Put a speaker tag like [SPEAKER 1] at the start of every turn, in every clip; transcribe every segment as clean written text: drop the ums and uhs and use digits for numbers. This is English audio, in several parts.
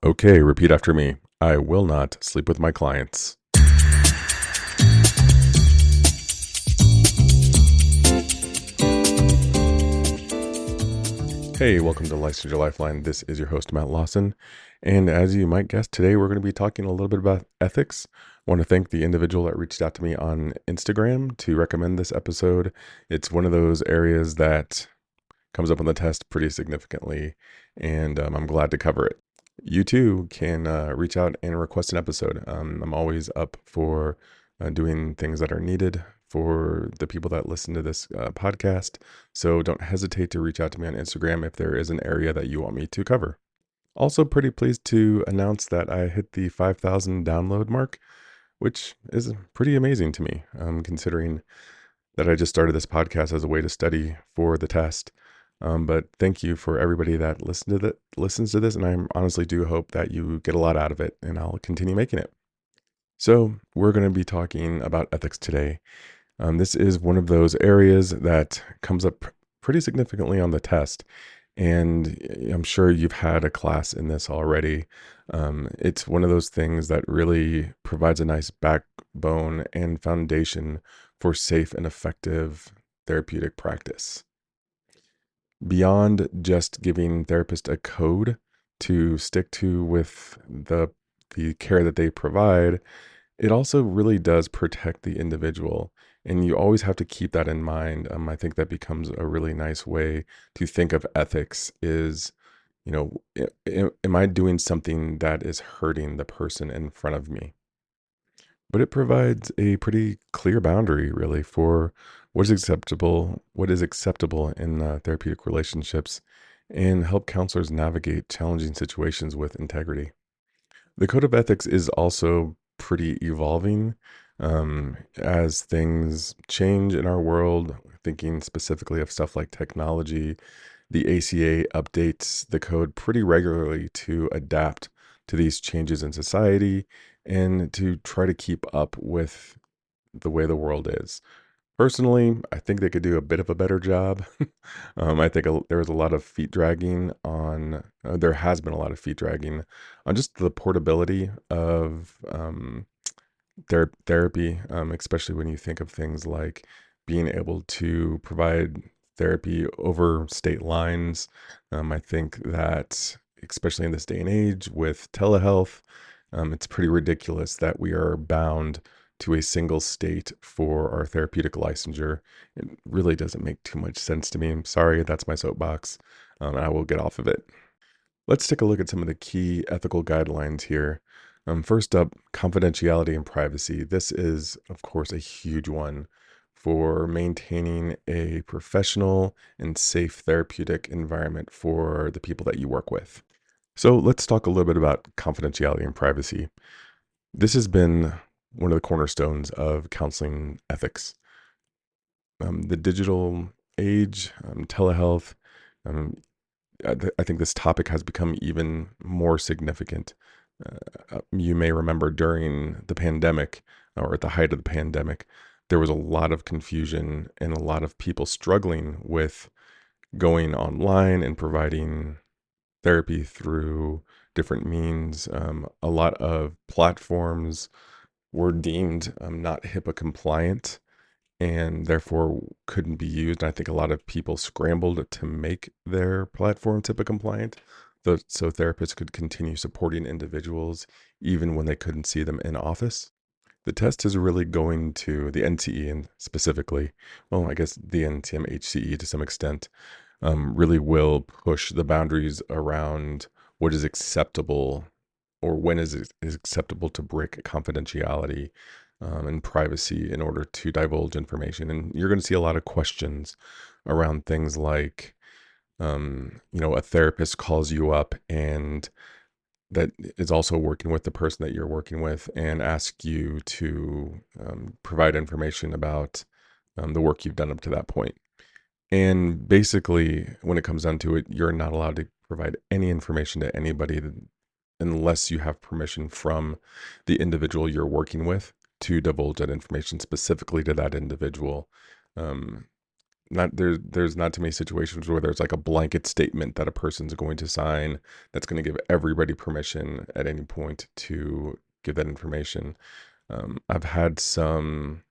[SPEAKER 1] Okay, repeat after me. I will not sleep with my clients. Hey, welcome to Licensure Lifeline. This is your host, Matt Lawson. And as you might guess, today we're going to be talking a little bit about ethics. I want to thank the individual that reached out to me on Instagram to recommend this episode. It's one of those areas that comes up on the test pretty significantly, and I'm glad to cover it. You too can reach out and request an episode. I'm always up for doing things that are needed for the people that listen to this podcast. So don't hesitate to reach out to me on Instagram if there is an area that you want me to cover. Also, pretty pleased to announce that I hit the 5,000 download mark, which is pretty amazing to me, considering that I just started this podcast as a way to study for the test. But thank you for everybody that listens to this, and I honestly do hope that you get a lot out of it, and I'll continue making it. So we're going to be talking about ethics today. This is one of those areas that comes up pretty significantly on the test, and I'm sure you've had a class in this already. It's one of those things that really provides a nice backbone and foundation for safe and effective therapeutic practice. Beyond just giving therapists a code to stick to with the care that they provide, it also really does protect the individual. And you always have to keep that in mind. I think that becomes a really nice way to think of ethics is, am I doing something that is hurting the person in front of me? But it provides a pretty clear boundary, really, for what is acceptable in therapeutic relationships, and help counselors navigate challenging situations with integrity. The code of ethics is also pretty evolving as things change in our world. Thinking specifically of stuff like technology, the ACA updates the code pretty regularly to adapt to these changes in society and to try to keep up with the way the world is. Personally, I think they could do a bit of a better job. I think there was a lot of feet dragging on, there has been a lot of feet dragging on just the portability of therapy, especially when you think of things like being able to provide therapy over state lines. I think that, especially in this day and age with telehealth, it's pretty ridiculous that we are bound to a single state for our therapeutic licensure. It really doesn't make too much sense to me. I'm sorry, that's my soapbox, and I will get off of it. Let's take a look at some of the key ethical guidelines here. First up, confidentiality and privacy. This is, of course, a huge one for maintaining a professional and safe therapeutic environment for the people that you work with. So let's talk a little bit about confidentiality and privacy. This has been one of the cornerstones of counseling ethics. The digital age, telehealth, I think this topic has become even more significant. You may remember during the pandemic, or at the height of the pandemic, there was a lot of confusion and a lot of people struggling with going online and providing therapy through different means. A lot of platforms were deemed not HIPAA compliant and therefore couldn't be used. And I think a lot of people scrambled to make their platform HIPAA compliant, so therapists could continue supporting individuals even when they couldn't see them in office. The test is really going to the NCE and specifically, well, I guess the NCM HCE to some extent, really will push the boundaries around what is acceptable or when is acceptable to break confidentiality and privacy in order to divulge information. And you're going to see a lot of questions around things like, a therapist calls you up and that is also working with the person that you're working with and ask you to provide information about the work you've done up to that point. And basically, when it comes down to it, you're not allowed to provide any information to anybody unless you have permission from the individual you're working with to divulge that information specifically to that individual. not there's not too many situations where there's like a blanket statement that a person's going to sign that's going to give everybody permission at any point to give that information. I've had some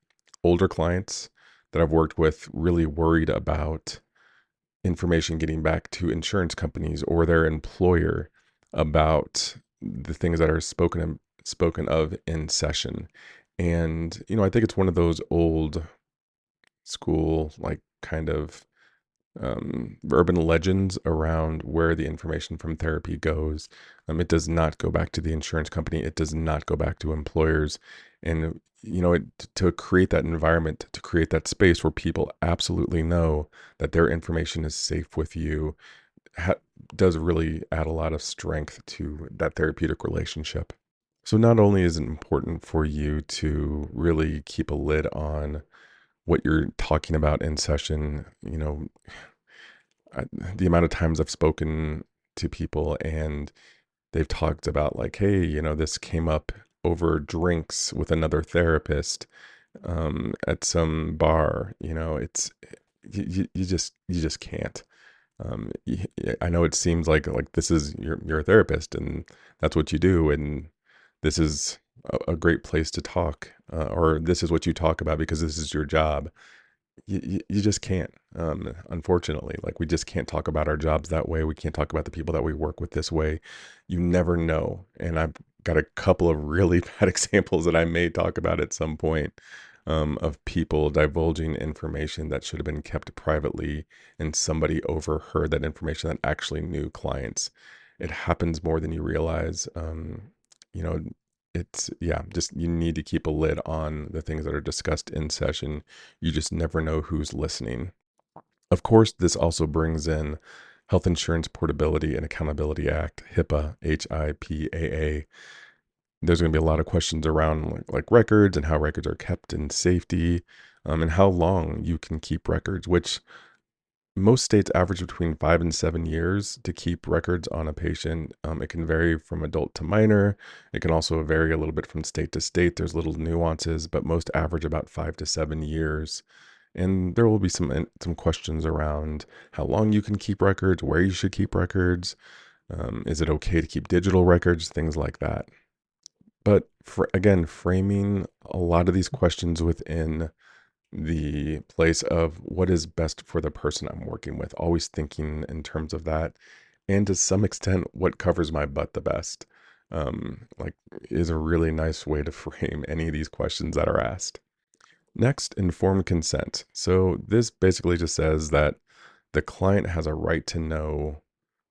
[SPEAKER 1] older clients that I've worked with really worried about information getting back to insurance companies or their employer about the things that are spoken of in session. And I think it's one of those old school, like, kind of urban legends around where the information from therapy goes. It does not go back to the insurance company. It does not go back to employers. And, to create that environment, to create that space where people absolutely know that their information is safe with you, ha- does really add a lot of strength to that therapeutic relationship. So not only is it important for you to really keep a lid on what you're talking about in session, the amount of times I've spoken to people and they've talked about, like, hey, this came up over drinks with another therapist at some bar. It's you just can't. I know it seems like this is you're a therapist and that's what you do, and this is a great place to talk, or this is what you talk about because this is your job. You just can't, unfortunately. Like, we just can't talk about our jobs that way. We can't talk about the people that we work with this way. You never know. And I've got a couple of really bad examples that I may talk about at some point, of people divulging information that should have been kept privately, and somebody overheard that information that actually knew clients. It happens more than you realize. You know, it's, yeah, just, you need to keep a lid on the things that are discussed in session. You just never know who's listening. Of course, this also brings in Health Insurance Portability and Accountability Act, HIPAA, HIPAA. There's going to be a lot of questions around, like records and how records are kept in safety, and how long you can keep records, which most states average between 5 and 7 years to keep records on a patient. It can vary from adult to minor. It can also vary a little bit from state to state. There's little nuances, but most average about 5 to 7 years. And there will be some questions around how long you can keep records, where you should keep records. Is it okay to keep digital records? Things like that. But again, framing a lot of these questions within the place of what is best for the person I'm working with, always thinking in terms of that. And to some extent, what covers my butt the best, like, is a really nice way to frame any of these questions that are asked. Next, informed consent. So this basically just says that the client has a right to know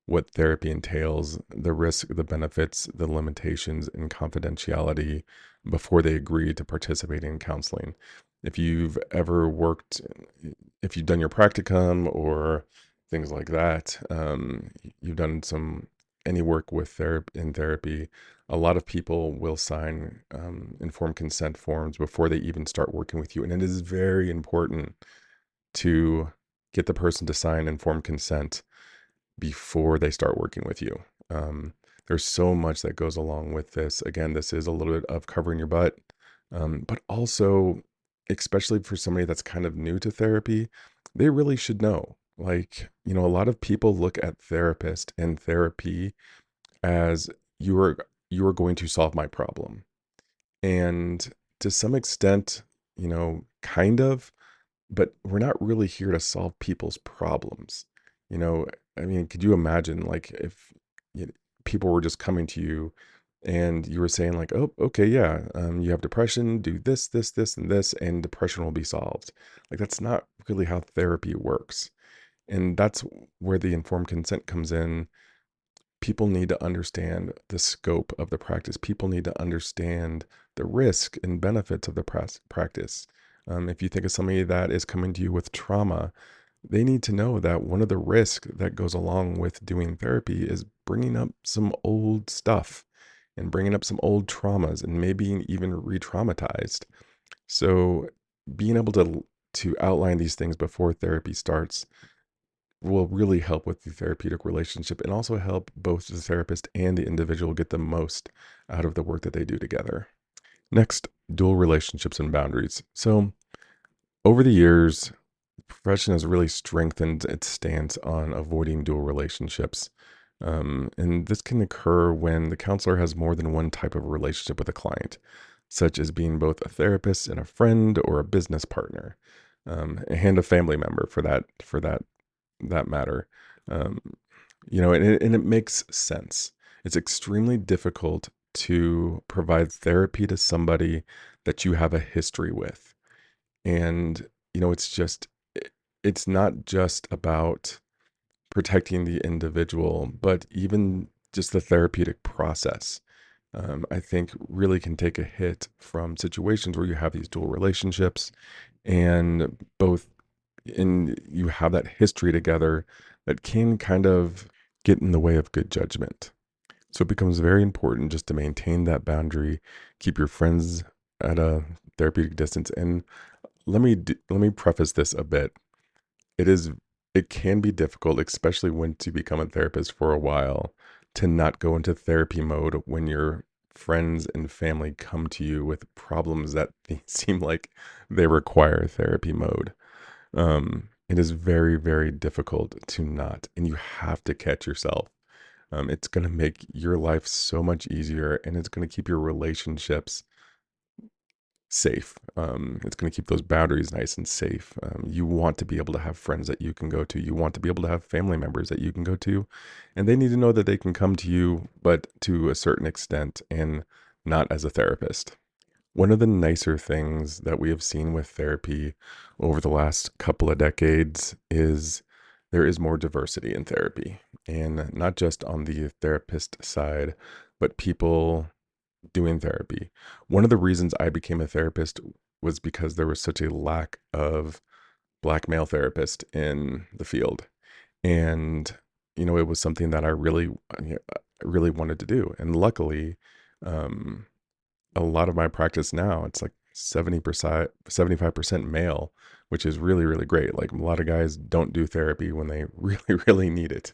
[SPEAKER 1] what therapy entails, the risk, the benefits, the limitations, and confidentiality before they agree to participate in counseling. If you've ever worked, if you've done your practicum or things like that, you've done any work with therapy, a lot of people will sign informed consent forms before they even start working with you. And it is very important to get the person to sign informed consent before they start working with you. There's so much that goes along with this. Again, this is a little bit of covering your butt, but also, especially for somebody that's kind of new to therapy, they really should know. Like, a lot of people look at therapist and therapy as you are going to solve my problem. And to some extent, kind of, but we're not really here to solve people's problems. You know, I mean, could you imagine, like, if you know, people were just coming to you and you were saying, like, oh, okay, yeah, you have depression, do this, this, this, and this, and depression will be solved. Like, that's not really how therapy works. And that's where the informed consent comes in. People need to understand the scope of the practice. People need to understand the risk and benefits of the practice. If you think of somebody that is coming to you with trauma, they need to know that one of the risks that goes along with doing therapy is bringing up some old stuff and bringing up some old traumas and maybe even re-traumatized. So being able to outline these things before therapy starts will really help with the therapeutic relationship, and also help both the therapist and the individual get the most out of the work that they do together. Next, dual relationships and boundaries. So over the years, profession has really strengthened its stance on avoiding dual relationships. And this can occur when the counselor has more than one type of relationship with a client, such as being both a therapist and a friend or a business partner, and a family member for that matter. Um, and it makes sense. It's extremely difficult to provide therapy to somebody that you have a history with. And, it's just, it's not just about protecting the individual, but even just the therapeutic process. I think really can take a hit from situations where you have these dual relationships and both and you have that history together that can kind of get in the way of good judgment. So it becomes very important just to maintain that boundary, keep your friends at a therapeutic distance. And let me preface this a bit. It is it can be difficult, especially when to become a therapist for a while, to not go into therapy mode when your friends and family come to you with problems that seem like they require therapy mode. It is very, very difficult to not, and you have to catch yourself. It's going to make your life so much easier, and it's going to keep your relationships safe. It's going to keep those boundaries nice and safe. You want to be able to have friends that you can go to. You want to be able to have family members that you can go to, and they need to know that they can come to you, but to a certain extent, and not as a therapist. One of the nicer things that we have seen with therapy over the last couple of decades is there is more diversity in therapy, and not just on the therapist side, but people doing therapy. One of the reasons I became a therapist was because there was such a lack of black male therapists in the field. And, it was something that I really wanted to do. And luckily, um, a lot of my practice now, it's like 70%, 75% male, which is really, really great. Like a lot of guys don't do therapy when they really, really need it.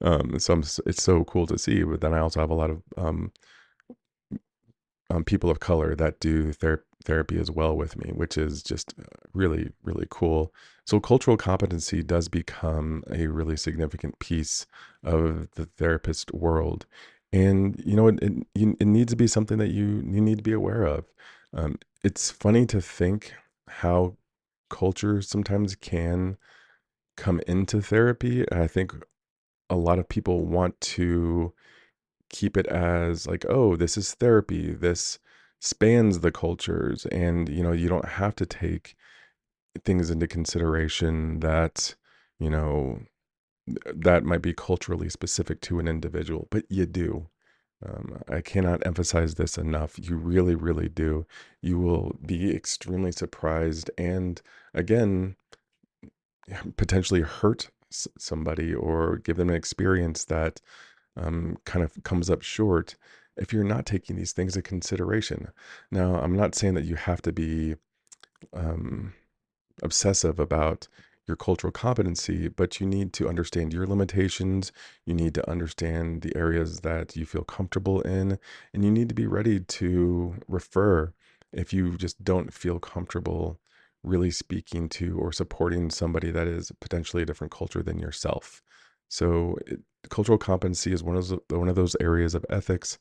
[SPEAKER 1] It's so cool to see. But then I also have a lot of people of color that do therapy as well with me, which is just really, really cool. So, cultural competency does become a really significant piece of the therapist world. And, it needs to be something that you need to be aware of. It's funny to think how culture sometimes can come into therapy. I think a lot of people want to keep it as like, oh, this is therapy. This spans the cultures. And, you don't have to take things into consideration that, you know, that might be culturally specific to an individual, but you do. I cannot emphasize this enough. You really, really do. You will be extremely surprised and, again, potentially hurt somebody or give them an experience that kind of comes up short if you're not taking these things into consideration. Now, I'm not saying that you have to be um, obsessive about your cultural competency, but you need to understand your limitations. You need to understand the areas that you feel comfortable in, and you need to be ready to refer if you just don't feel comfortable really speaking to or supporting somebody that is potentially a different culture than yourself. So, cultural competency is one of those areas of ethics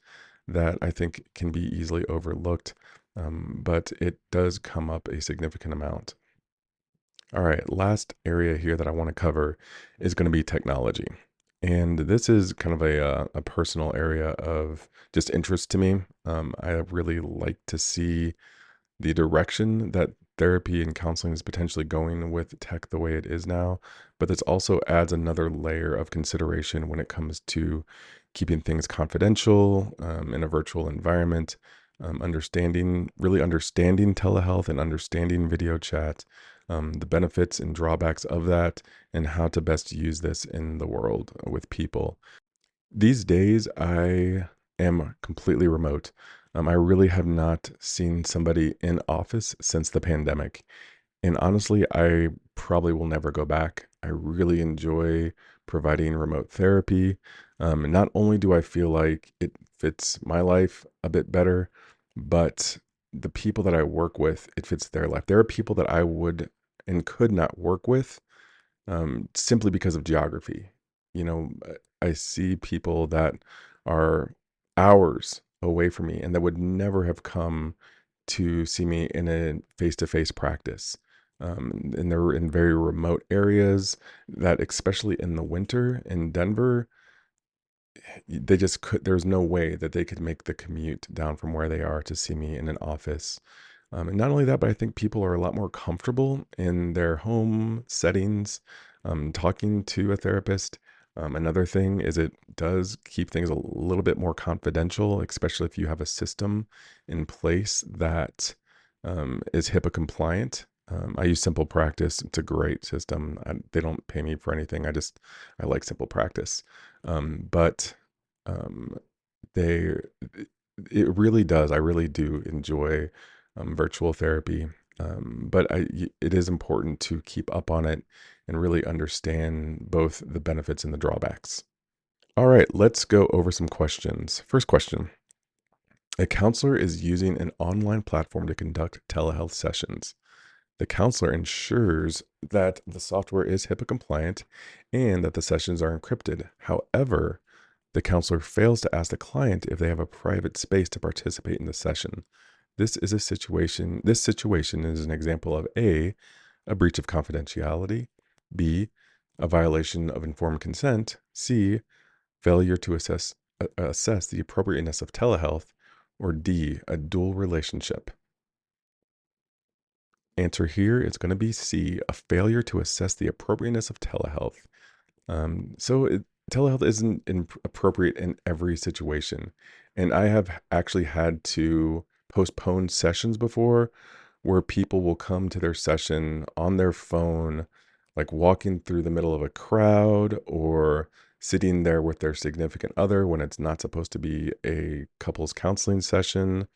[SPEAKER 1] that I think can be easily overlooked, but it does come up a significant amount. All right, last area here that I want to cover is going to be technology. And this is kind of a personal area of just interest to me. I really like to see the direction that therapy and counseling is potentially going with tech the way it is now. But this also adds another layer of consideration when it comes to keeping things confidential in a virtual environment, really understanding telehealth and understanding video chat, the benefits and drawbacks of that, and how to best use this in the world with people. These days, I am completely remote. I really have not seen somebody in office since the pandemic. And honestly, I probably will never go back. I really enjoy providing remote therapy. Not only do I feel like it fits my life a bit better, but the people that I work with, it fits their life. There are people that I would and could not work with, simply because of geography. You know, I see people that are hours away from me and that would never have come to see me in a face-to-face practice. And they're in very remote areas that, especially in the winter in Denver, they just could, there's no way that they could make the commute down from where they are to see me in an office. And not only that, but I think people are a lot more comfortable in their home settings, talking to a therapist. Another thing is it does keep things a little bit more confidential, especially if you have a system in place that is HIPAA compliant. I use Simple Practice. It's a great system. They don't pay me for anything. I like Simple Practice. But um, they, it really does. I really do enjoy virtual therapy. But it is important to keep up on it and really understand both the benefits and the drawbacks. All right, let's go over some questions. First question. A counselor is using an online platform to conduct telehealth sessions. The counselor ensures that the software is HIPAA compliant and that the sessions are encrypted. However, the counselor fails to ask the client if they have a private space to participate in the session. This situation is an example of a breach of confidentiality, B, a violation of informed consent, C, failure to assess the appropriateness of telehealth, or D, a dual relationship. Answer here is going to be C, a failure to assess the appropriateness of telehealth. Telehealth isn't appropriate in every situation. And I have actually had to postpone sessions before where people will come to their session on their phone, like walking through the middle of a crowd or sitting there with their significant other when it's not supposed to be a couples counseling session.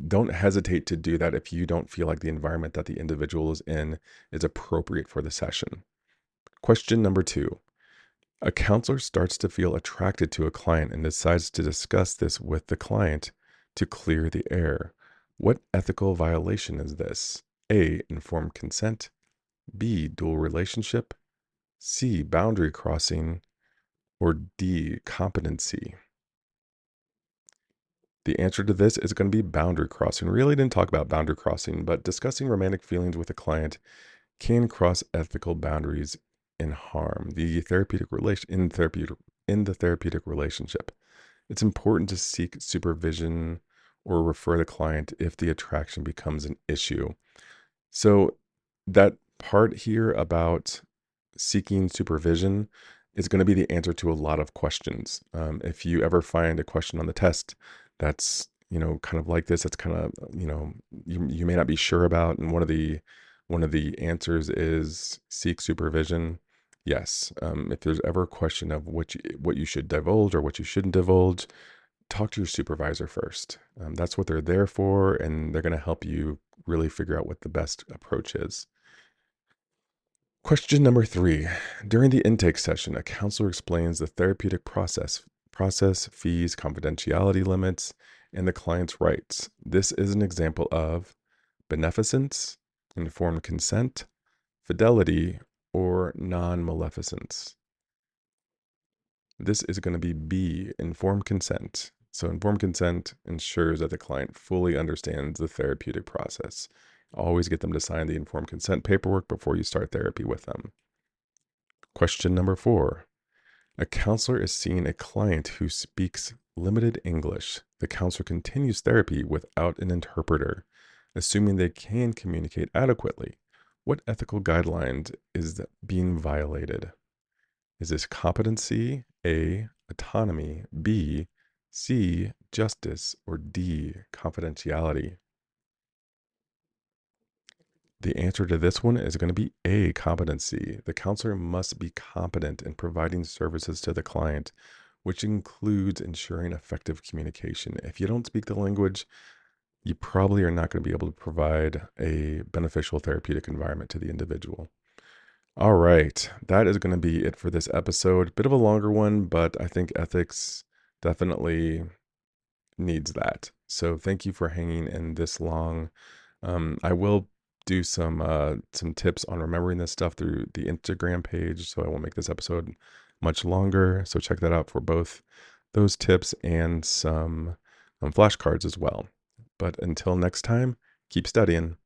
[SPEAKER 1] Don't hesitate to do that if you don't feel like the environment that the individual is in is appropriate for the session. Question number 2. A counselor starts to feel attracted to a client and decides to discuss this with the client to clear the air. What ethical violation is this? A, informed consent, B, dual relationship, C, boundary crossing, or D, competency? The answer to this is going to be boundary crossing. We really didn't talk about boundary crossing, but discussing romantic feelings with a client can cross ethical boundaries and harm the therapeutic relation in the therapeutic relationship. It's important to seek supervision or refer the client if the attraction becomes an issue. So that part here about seeking supervision is going to be the answer to a lot of questions. If you ever find a question on the test that's kind of like this, that's kind of you may not be sure about, and one of the answers is seek supervision. Yes, if there's ever a question of what you should divulge or what you shouldn't divulge, talk to your supervisor first. That's what they're there for, and they're going to help you really figure out what the best approach is. Question number 3. During the intake session, a counselor explains the therapeutic process, fees, confidentiality limits, and the client's rights. This is an example of beneficence, informed consent, fidelity, or non-maleficence. This is going to be B, informed consent. So informed consent ensures that the client fully understands the therapeutic process. Always get them to sign the informed consent paperwork before you start therapy with them. Question number 4. A counselor is seeing a client who speaks limited English. The counselor continues therapy without an interpreter, assuming they can communicate adequately. What ethical guidelines is being violated? Is this competency, A, autonomy, B, C, justice, or D, confidentiality? The answer to this one is going to be A, competency. The counselor must be competent in providing services to the client, which includes ensuring effective communication. If you don't speak the language, you probably are not going to be able to provide a beneficial therapeutic environment to the individual. All right, that is going to be it for this episode. Bit of a longer one, but I think ethics definitely needs that. So thank you for hanging in this long. I will do some tips on remembering this stuff through the Instagram page, so I won't make this episode much longer. So check that out for both those tips and some flashcards as well. But until next time, keep studying.